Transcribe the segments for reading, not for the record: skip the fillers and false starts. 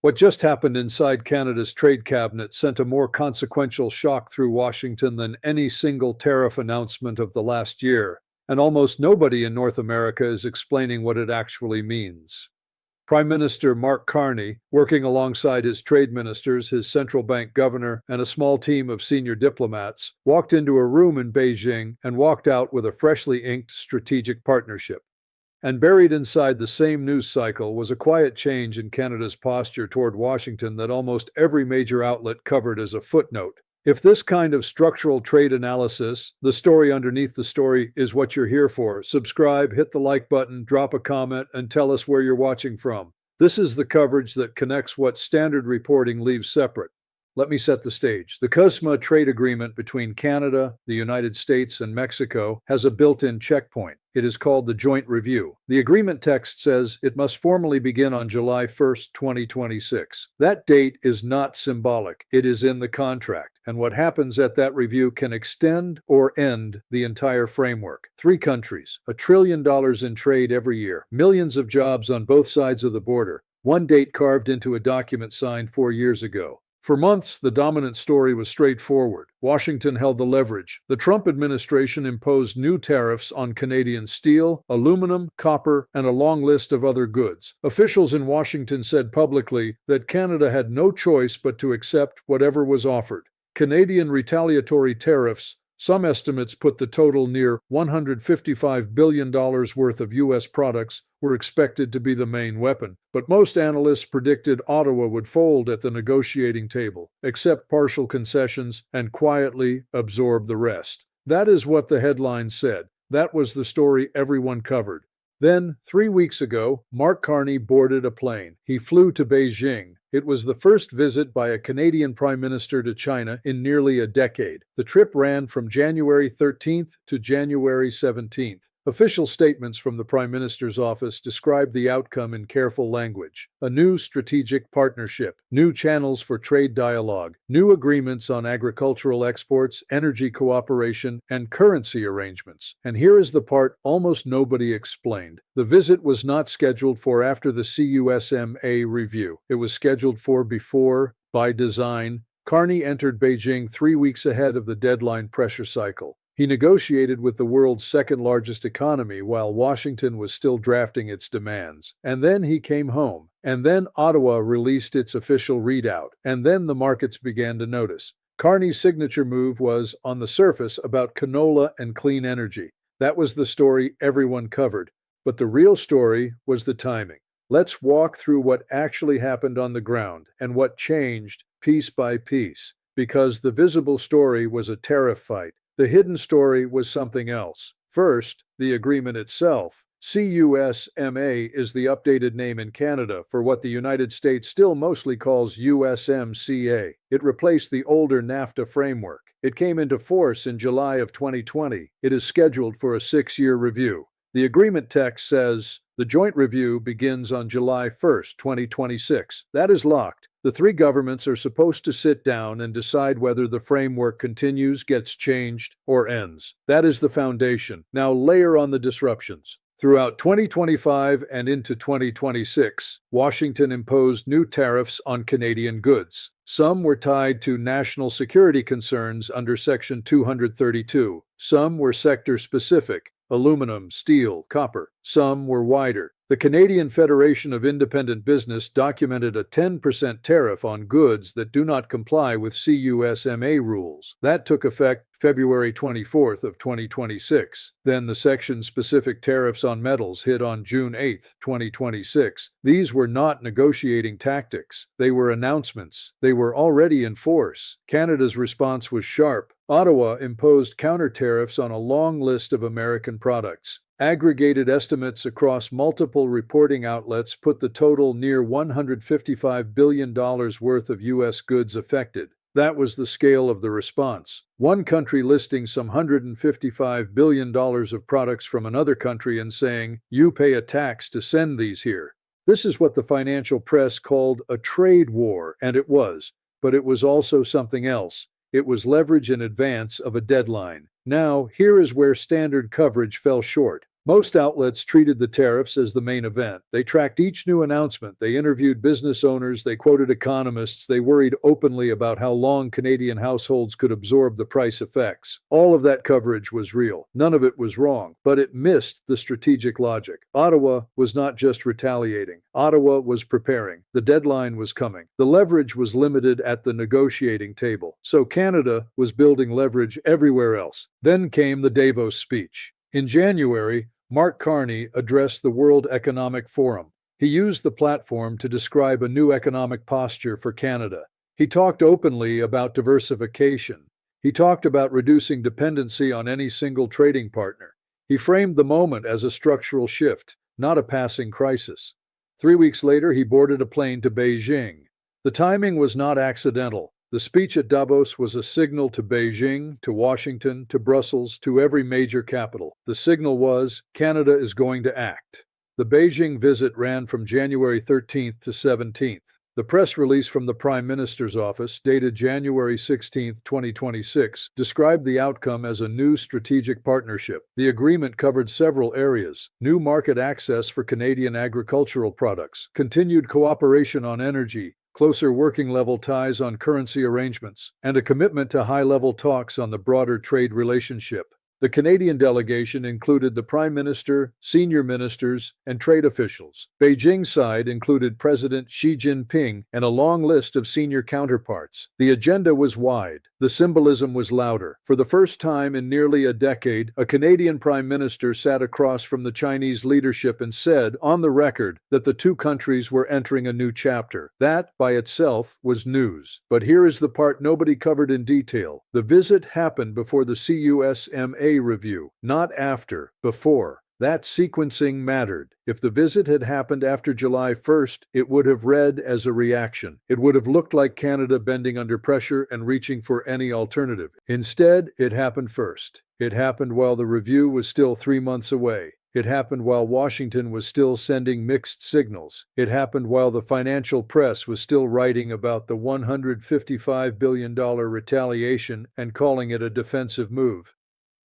What just happened inside Canada's trade cabinet sent a more consequential shock through Washington than any single tariff announcement of the last year, and almost nobody in North America is explaining what it actually means. Prime Minister Mark Carney, working alongside his trade ministers, his central bank governor, and a small team of senior diplomats, walked into a room in Beijing and walked out with a freshly inked strategic partnership. And buried inside the same news cycle was a quiet change in Canada's posture toward Washington that almost every major outlet covered as a footnote. If this kind of structural trade analysis, the story underneath the story, is what you're here for, subscribe, hit the like button, drop a comment, and tell us where you're watching from. This is the coverage that connects what standard reporting leaves separate. Let me set the stage. The CUSMA trade agreement between Canada, the United States, and Mexico has a built-in checkpoint. It is called the Joint Review. The agreement text says it must formally begin on July 1st, 2026. That date is not symbolic. It is in the contract. And what happens at that review can extend or end the entire framework. 3 countries, $1 trillion in trade every year, millions of jobs on both sides of the border. One date carved into a document signed 4 years ago. For months, the dominant story was straightforward. Washington held the leverage. The Trump administration imposed new tariffs on Canadian steel, aluminum, copper, and a long list of other goods. Officials in Washington said publicly that Canada had no choice but to accept whatever was offered. Canadian retaliatory tariffs, some estimates put the total near $155 billion worth of U.S. products, were expected to be the main weapon. But most analysts predicted Ottawa would fold at the negotiating table, accept partial concessions, and quietly absorb the rest. That is what the headline said. That was the story everyone covered. Then, 3 weeks ago, Mark Carney boarded a plane. He flew to Beijing. It was the first visit by a Canadian Prime Minister to China in nearly a decade. The trip ran from January 13th to January 17th. Official statements from the Prime Minister's office described the outcome in careful language. A new strategic partnership, new channels for trade dialogue, new agreements on agricultural exports, energy cooperation, and currency arrangements. And here is the part almost nobody explained. The visit was not scheduled for after the CUSMA review. It was scheduled for before, by design. Carney entered Beijing 3 weeks ahead of the deadline pressure cycle. He negotiated with the world's second-largest economy while Washington was still drafting its demands. And then he came home. And then Ottawa released its official readout. And then the markets began to notice. Carney's signature move was, on the surface, about canola and clean energy. That was the story everyone covered. But the real story was the timing. Let's walk through what actually happened on the ground and what changed piece by piece. Because the visible story was a tariff fight. The hidden story was something else. First, the agreement itself. CUSMA is the updated name in Canada for what the United States still mostly calls USMCA. It replaced the older NAFTA framework. It came into force in July of 2020. It is scheduled for a 6-year review. The agreement text says, the joint review begins on July 1st, 2026. That is locked. The 3 governments are supposed to sit down and decide whether the framework continues, gets changed, or ends. That is the foundation. Now layer on the disruptions. Throughout 2025 and into 2026, Washington imposed new tariffs on Canadian goods. Some were tied to national security concerns under Section 232. Some were sector-specific. Aluminum, steel, copper. Some were wider. The Canadian Federation of Independent Business documented a 10% tariff on goods that do not comply with CUSMA rules. That took effect February 24th of 2026. Then the section-specific tariffs on metals hit on June 8th, 2026. These were not negotiating tactics. They were announcements. They were already in force. Canada's response was sharp. Ottawa imposed counter tariffs on a long list of American products. Aggregated estimates across multiple reporting outlets put the total near $155 billion worth of U.S. goods affected. That was the scale of the response. One country listing some $155 billion of products from another country and saying, you pay a tax to send these here. This is what the financial press called a trade war, and it was. But it was also something else. It was leverage in advance of a deadline. Now, here is where standard coverage fell short. Most outlets treated the tariffs as the main event. They tracked each new announcement. They interviewed business owners. They quoted economists. They worried openly about how long Canadian households could absorb the price effects. All of that coverage was real. None of it was wrong, but it missed the strategic logic. Ottawa was not just retaliating. Ottawa was preparing. The deadline was coming. The leverage was limited at the negotiating table. So Canada was building leverage everywhere else. Then came the Davos speech. In January, Mark Carney addressed the World Economic Forum. He used the platform to describe a new economic posture for Canada. He talked openly about diversification. He talked about reducing dependency on any single trading partner. He framed the moment as a structural shift, not a passing crisis. 3 weeks later, he boarded a plane to Beijing. The timing was not accidental. The speech at Davos was a signal to Beijing, to Washington, to Brussels, to every major capital. The signal was, Canada is going to act. The Beijing visit ran from January 13th to 17th. The press release from the Prime Minister's office, dated January 16, 2026, described the outcome as a new strategic partnership. The agreement covered several areas: new market access for Canadian agricultural products, continued cooperation on energy, closer working-level ties on currency arrangements, and a commitment to high-level talks on the broader trade relationship. The Canadian delegation included the Prime Minister, senior ministers, and trade officials. Beijing's side included President Xi Jinping and a long list of senior counterparts. The agenda was wide. The symbolism was louder. For the first time in nearly a decade, a Canadian Prime Minister sat across from the Chinese leadership and said, on the record, that the two countries were entering a new chapter. That, by itself, was news. But here is the part nobody covered in detail. The visit happened before the CUSMA review, not after, before. That sequencing mattered. If the visit had happened after July 1st, it would have read as a reaction. It would have looked like Canada bending under pressure and reaching for any alternative. Instead, it happened first. It happened while the review was still 3 months away. It happened while Washington was still sending mixed signals. It happened while the financial press was still writing about the $155 billion retaliation and calling it a defensive move.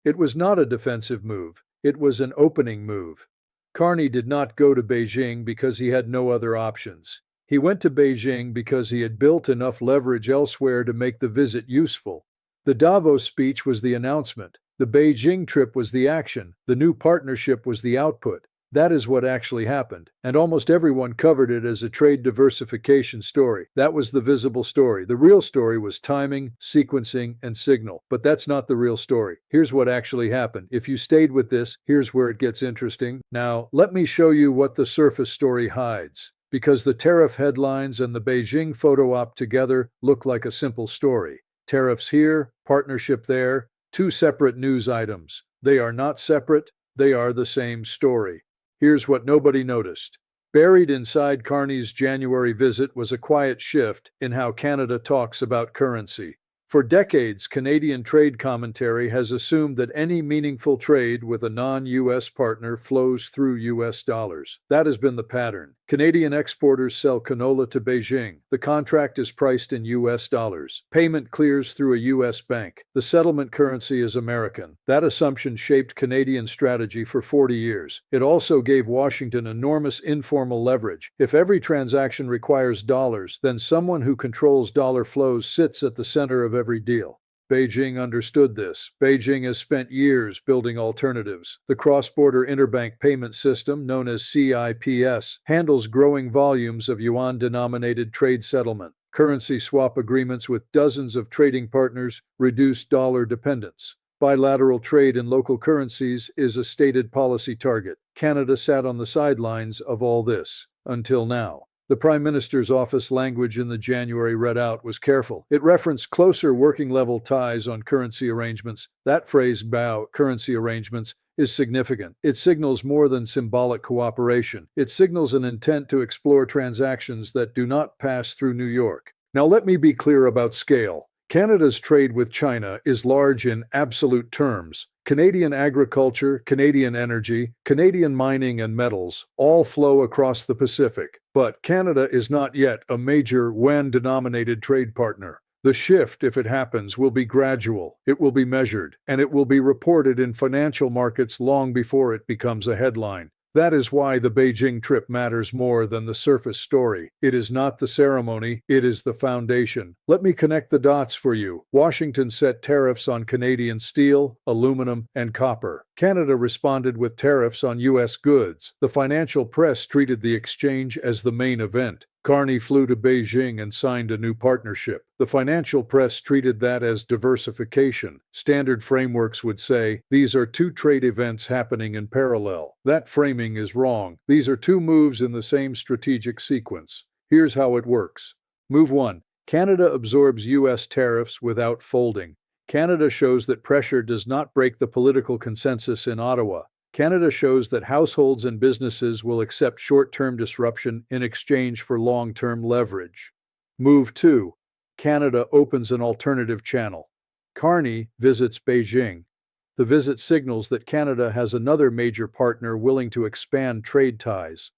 It was not a defensive move. It was an opening move. Carney did not go to Beijing because he had no other options. He went to Beijing because he had built enough leverage elsewhere to make the visit useful. The Davos speech was the announcement. The Beijing trip was the action. The new partnership was the output. That is what actually happened, and almost everyone covered it as a trade diversification story. That was the visible story. The real story was timing, sequencing, and signal. But that's not the real story. Here's what actually happened. If you stayed with this, here's where it gets interesting. Now, let me show you what the surface story hides. Because the tariff headlines and the Beijing photo op together look like a simple story. Tariffs here, partnership there, two separate news items. They are not separate, they are the same story. Here's what nobody noticed. Buried inside Carney's January visit was a quiet shift in how Canada talks about currency. For decades, Canadian trade commentary has assumed that any meaningful trade with a non-U.S. partner flows through U.S. dollars. That has been the pattern. Canadian exporters sell canola to Beijing. The contract is priced in U.S. dollars. Payment clears through a U.S. bank. The settlement currency is American. That assumption shaped Canadian strategy for 40 years. It also gave Washington enormous informal leverage. If every transaction requires dollars, then someone who controls dollar flows sits at the center of every deal. Beijing understood this. Beijing has spent years building alternatives. The cross-border interbank payment system, known as CIPS, handles growing volumes of yuan-denominated trade settlement. Currency swap agreements with dozens of trading partners reduce dollar dependence. Bilateral trade in local currencies is a stated policy target. Canada sat on the sidelines of all this, until now. The Prime Minister's office language in the January readout was careful. It referenced closer working-level ties on currency arrangements. That phrase, currency arrangements, is significant. It signals more than symbolic cooperation. It signals an intent to explore transactions that do not pass through New York. Now let me be clear about scale. Canada's trade with China is large in absolute terms. Canadian agriculture, Canadian energy, Canadian mining and metals all flow across the Pacific. But Canada is not yet a major yuan-denominated trade partner. The shift, if it happens, will be gradual, it will be measured, and it will be reported in financial markets long before it becomes a headline. That is why the Beijing trip matters more than the surface story. It is not the ceremony, it is the foundation. Let me connect the dots for you. Washington set tariffs on Canadian steel, aluminum, and copper. Canada responded with tariffs on U.S. goods. The financial press treated the exchange as the main event. Carney flew to Beijing and signed a new partnership. The financial press treated that as diversification. Standard frameworks would say, these are two trade events happening in parallel. That framing is wrong. These are two moves in the same strategic sequence. Here's how it works. Move 1. Canada absorbs U.S. tariffs without folding. Canada shows that pressure does not break the political consensus in Ottawa. Canada shows that households and businesses will accept short-term disruption in exchange for long-term leverage. Move 2. Canada opens an alternative channel. Carney visits Beijing. The visit signals that Canada has another major partner willing to expand trade ties.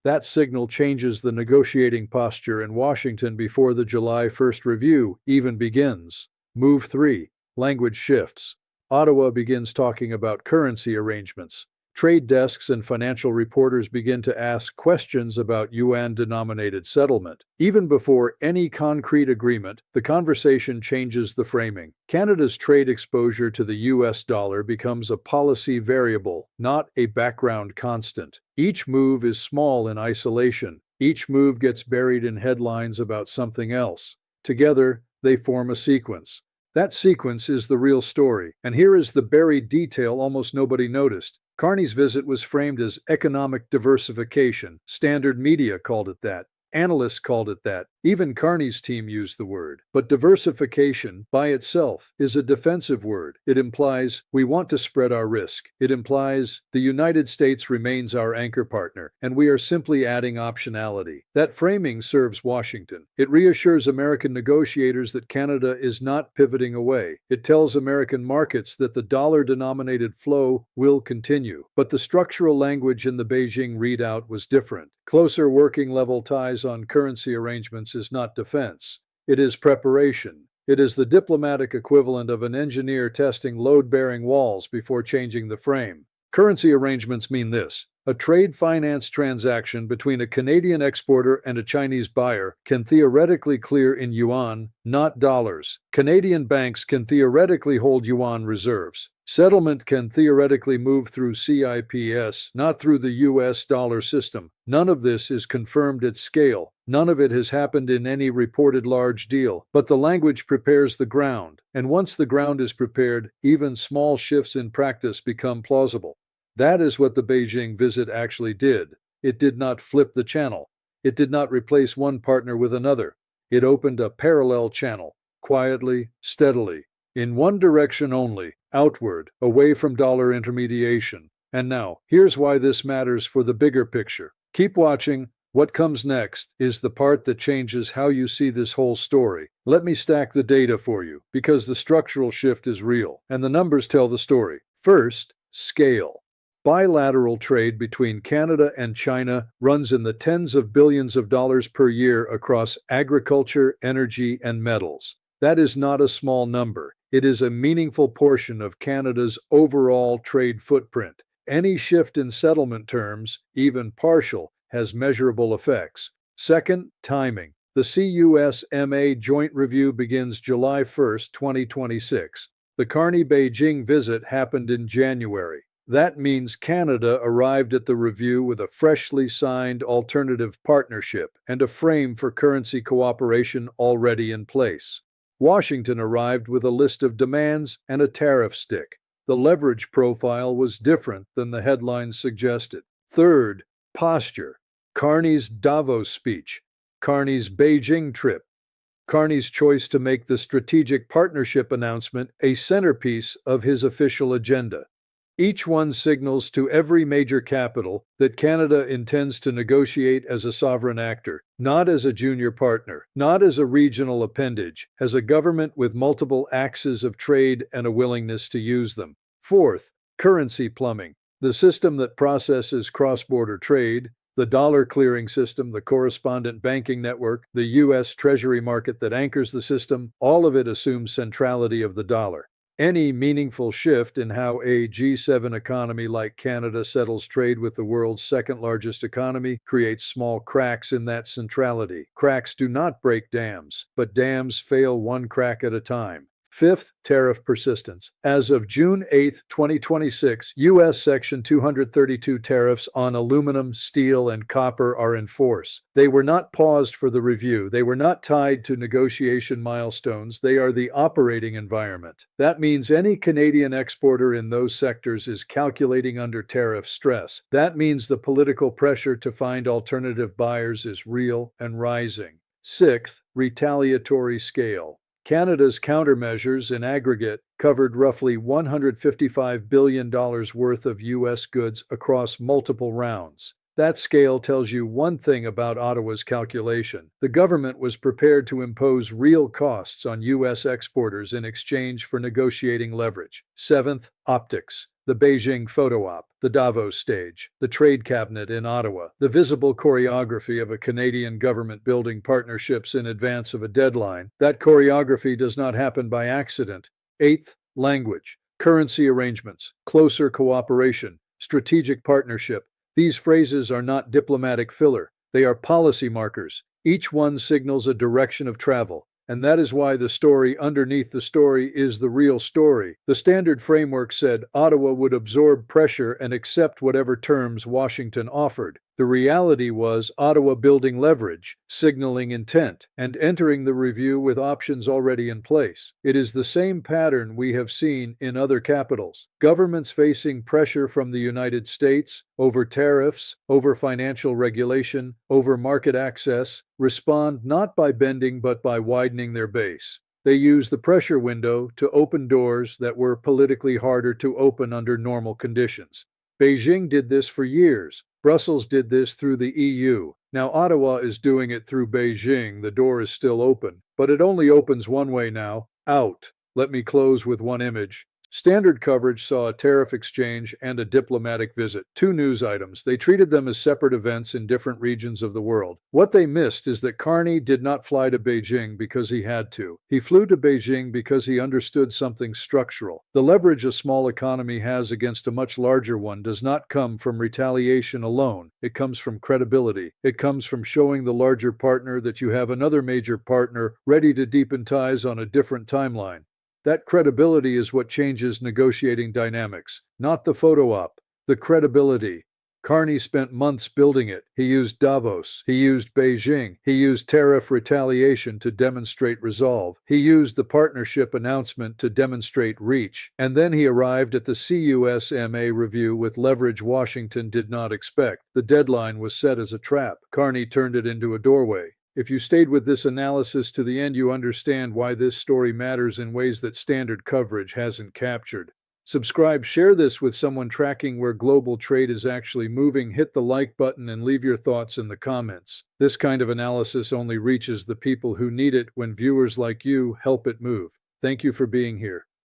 That signal changes the negotiating posture in Washington before the July 1st review even begins. Move 3. Language shifts. Ottawa begins talking about currency arrangements. Trade desks and financial reporters begin to ask questions about yuan-denominated settlement. Even before any concrete agreement, the conversation changes the framing. Canada's trade exposure to the US dollar becomes a policy variable, not a background constant. Each move is small in isolation. Each move gets buried in headlines about something else. Together, they form a sequence. That sequence is the real story, and here is the buried detail almost nobody noticed. Carney's visit was framed as economic diversification. Standard media called it that. Analysts called it that. Even Carney's team used the word. But diversification, by itself, is a defensive word. It implies we want to spread our risk. It implies the United States remains our anchor partner, and we are simply adding optionality. That framing serves Washington. It reassures American negotiators that Canada is not pivoting away. It tells American markets that the dollar-denominated flow will continue. But the structural language in the Beijing readout was different. Closer working-level ties on currency arrangements is not defense. It is preparation. It is the diplomatic equivalent of an engineer testing load-bearing walls before changing the frame. Currency arrangements mean this. A trade finance transaction between a Canadian exporter and a Chinese buyer can theoretically clear in yuan, not dollars. Canadian banks can theoretically hold yuan reserves. Settlement can theoretically move through CIPS, not through the US dollar system. None of this is confirmed at scale. None of it has happened in any reported large deal. But the language prepares the ground. And once the ground is prepared, even small shifts in practice become plausible. That is what the Beijing visit actually did. It did not flip the channel. It did not replace one partner with another. It opened a parallel channel, quietly, steadily, in one direction only, outward, away from dollar intermediation. And now, here's why this matters for the bigger picture. Keep watching. What comes next is the part that changes how you see this whole story. Let me stack the data for you, because the structural shift is real, and the numbers tell the story. First, scale. Bilateral trade between Canada and China runs in the tens of billions of dollars per year across agriculture, energy, and metals. That is not a small number. It is a meaningful portion of Canada's overall trade footprint. Any shift in settlement terms, even partial, has measurable effects. Second, timing. The CUSMA joint review begins July 1, 2026. The Carney-Beijing visit happened in January. That means Canada arrived at the review with a freshly signed alternative partnership and a frame for currency cooperation already in place. Washington arrived with a list of demands and a tariff stick. The leverage profile was different than the headlines suggested. Third, posture. Carney's Davos speech. Carney's Beijing trip. Carney's choice to make the strategic partnership announcement a centerpiece of his official agenda. Each one signals to every major capital that Canada intends to negotiate as a sovereign actor, not as a junior partner, not as a regional appendage, as a government with multiple axes of trade and a willingness to use them. Fourth, currency plumbing. The system that processes cross-border trade, The dollar clearing system, the correspondent banking network, the U.S. Treasury market that anchors the system, all of it assumes centrality of the dollar. Any meaningful shift in how a G7 economy like Canada settles trade with the world's second largest economy creates small cracks in that centrality. Cracks do not break dams, but dams fail one crack at a time. Fifth, tariff persistence. As of June 8, 2026, U.S. Section 232 tariffs on aluminum, steel, and copper are in force. They were not paused for the review. They were not tied to negotiation milestones. They are the operating environment. That means any Canadian exporter in those sectors is calculating under tariff stress. That means the political pressure to find alternative buyers is real and rising. Sixth, retaliatory scale. Canada's countermeasures in aggregate covered roughly $155 billion worth of U.S. goods across multiple rounds. That scale tells you one thing about Ottawa's calculation. The government was prepared to impose real costs on U.S. exporters in exchange for negotiating leverage. Seventh, optics. The Beijing photo op, the Davos stage, the trade cabinet in Ottawa, the visible choreography of a Canadian government building partnerships in advance of a deadline. That choreography does not happen by accident. Eighth, language, currency arrangements, closer cooperation, strategic partnership. These phrases are not diplomatic filler. They are policy markers. Each one signals a direction of travel. And that is why the story underneath the story is the real story. The standard framework said Ottawa would absorb pressure and accept whatever terms Washington offered. The reality was Ottawa building leverage, signaling intent, and entering the review with options already in place. It is the same pattern we have seen in other capitals. Governments facing pressure from the United States over tariffs, over financial regulation, over market access, respond not by bending but by widening their base. They use the pressure window to open doors that were politically harder to open under normal conditions. Beijing did this for years. Brussels did this through the EU. Now Ottawa is doing it through Beijing. The door is still open, but it only opens one way now, out. Let me close with one image. Standard coverage saw a tariff exchange and a diplomatic visit, two news items. They treated them as separate events in different regions of the world. What they missed is that Carney did not fly to Beijing because he had to. He flew to Beijing because he understood something structural. The leverage a small economy has against a much larger one does not come from retaliation alone. It comes from credibility. It comes from showing the larger partner that you have another major partner ready to deepen ties on a different timeline. That credibility is what changes negotiating dynamics, not the photo op, the credibility. Carney spent months building it. He used Davos. He used Beijing. He used tariff retaliation to demonstrate resolve. He used the partnership announcement to demonstrate reach. And then he arrived at the CUSMA review with leverage Washington did not expect. The deadline was set as a trap. Carney turned it into a doorway. If you stayed with this analysis to the end, you understand why this story matters in ways that standard coverage hasn't captured. Subscribe, share this with someone tracking where global trade is actually moving. Hit the like button and leave your thoughts in the comments. This kind of analysis only reaches the people who need it when viewers like you help it move. Thank you for being here.